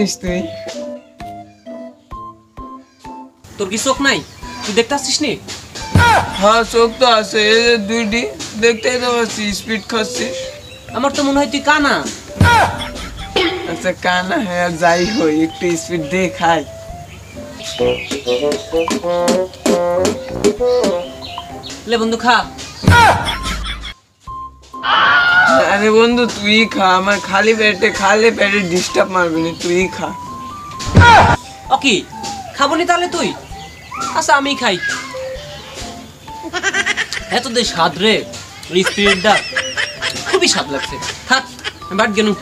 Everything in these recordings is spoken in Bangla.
আসছিস তুই? তোর কি চোখ নাই? তুই দেখতে আসছিস নি? হ্যাঁ চোখ তো আছে, এই যে দুইটি দেখতেই তো পাচ্ছি। স্পিড খাচ্ছিস? আমার তো মনে হয় তুই কানা। আচ্ছা কানা হ্যাঁ যাই হই, একটু স্পিড দিয়ে খাই। লে বন্ধু খা। আরে বন্ধু তুই খা, আমার খালি পেটে ডিস্টার্ব মারবি না, তুই খা। ওকে খাবো নি তাহলে তুই? আচ্ছা আমি খাই। এত দে স্বাদ রে, স্পিডটা খুবই স্বাদ লাগছে। থাক বাট গেলুম।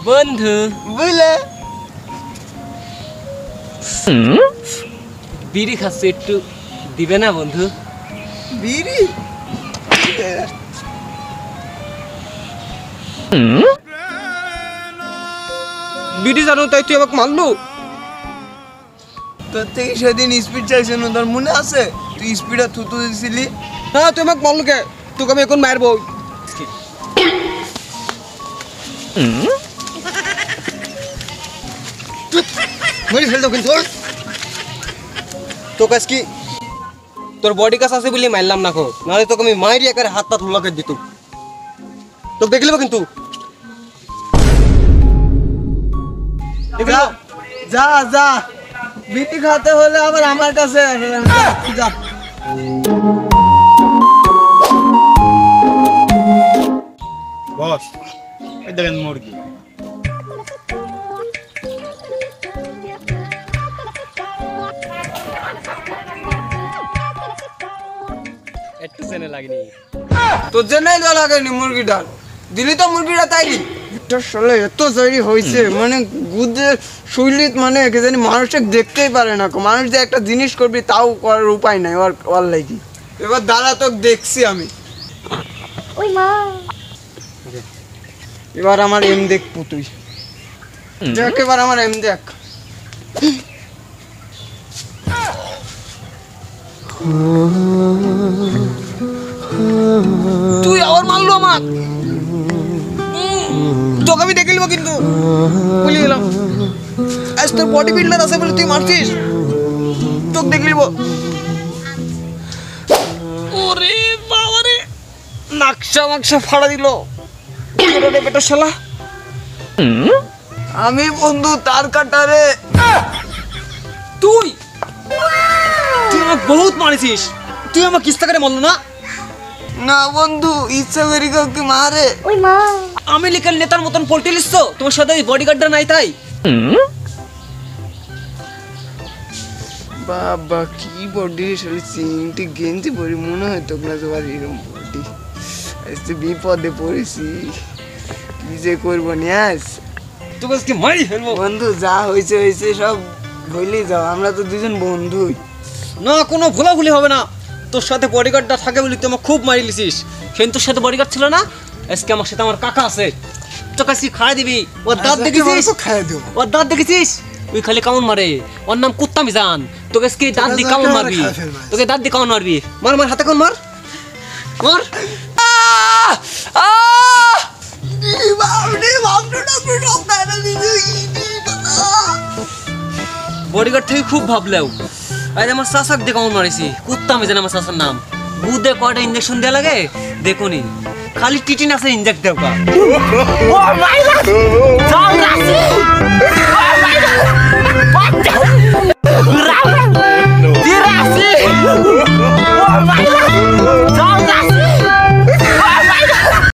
বন্ধু বুঝলে বিড়ি খাচ্ছে, একটু দিবে না বন্ধু? বিড়ি? বিড়ি জানো তাই তুই আমাকে মারলো? তোর থেকে সেদিন স্পিড চাইছিল, তোর মনে আছে? তুই স্পিডে থুতু দিছিলি। হ্যাঁ তুই আমাকে মারলো কে? তোকে আমি এখন মারবো। মেরে ফেল দাও কিন্তু। তোকে কি তোর বডি কাছে আছে বলে মারলাম না, নাহলে তোকে আমি মাইরি একারে হাত পাত লাগাই দিত। তোকে দেখলিব কিন্তু। যা যা, বিড়ি খাতে হলে আবার আমার কাছে যা। বস এই দেখেন মুরগি। একটু চেনে লাগেনি তোর জন্যই তো লাগেনি মুরগিটা, দিলি তো মুরগিটা তাইলি। এটা শালা এত তৈরি হয়েছে, মানে গুদের শৈলীত, মানে কে জানি মানুষকে দেখতেই পারে না। মানুষ যে একটা জিনিস করবি তাও করার উপায় নাই ওর লাগি। এবার দাঁড়া তোকে দেখছি আমি। ওই মা, এবার আমার এম দেখ তুই দেখ, এবার আমার এম দেখ। তুই আবার মারলো আমার, তোকে আমি দেখে নিবো কিন্তু বলে গেলাম। আজ তোর বডি বিল্ডার আছে বলে তুই মারছিস, তোকে দেখে নিবো। ওরে বাবা রে, নাকশা ফাড়া দিল বেটা শালা। আমি বন্ধু তার কাটারে। তুই তুই আমাকে বহুত মারিছিস, তুই আমার কিস্তা করে মারলো না? না বন্ধু, ইচ্ছা করি কাউকে মারে। ওই মা, আমি লিখাল নেতার মতন পল্টি লিস তো, তোমার সাথে বডিগার্ডটা নাই তাই? বাবা কি বডি, চিংটি গেঞ্জি পরি, মনে হয় তোকে না তোমার এরকম বডি। আজকে বিপদে পড়েছি, কি যে করবো নিয়াস। তোকে আজকে মারি ফেলবো। বন্ধু যা হয়েছে হয়েছে, সব ভুলেই যাও, আমরা তো দুজন বন্ধুই। না কোনো ভুলাভুলি হবে না, তোর সাথে বডিগার্ডটা থাকে বলি তুই আমার খুব মারি লিছিস। সেদিন তোর সাথে বডিগার্ড ছিল না, আজকে আমার সাথে আমার কাকা আছে, তোকে আজকে খাই দিবি। ওর দাঁত দেখেছিস? খাই দেবো। ওর দাঁত দেখেছিস? ওই খালি কামন মারে, ওর নাম কুত্তা মিজান। তোকে আজকে দাঁত দিয়ে কামন মারবি, তোকে দাঁত দিয়ে কামন মারবি। মার মার, হাতে কামন মার মার। বডিগার্ড থেকে খুব ভাবলেও আজ আমার চাচাক দিয়ে কামন মারিছি। কুত্তা মিজান আমার চাচার নাম। বুধে কয়টা ইঞ্জেকশন দেওয়া লাগে দেখুনি, খালি টিটিন আছে ইঞ্জেক্ট দেওয়া। Oh my God!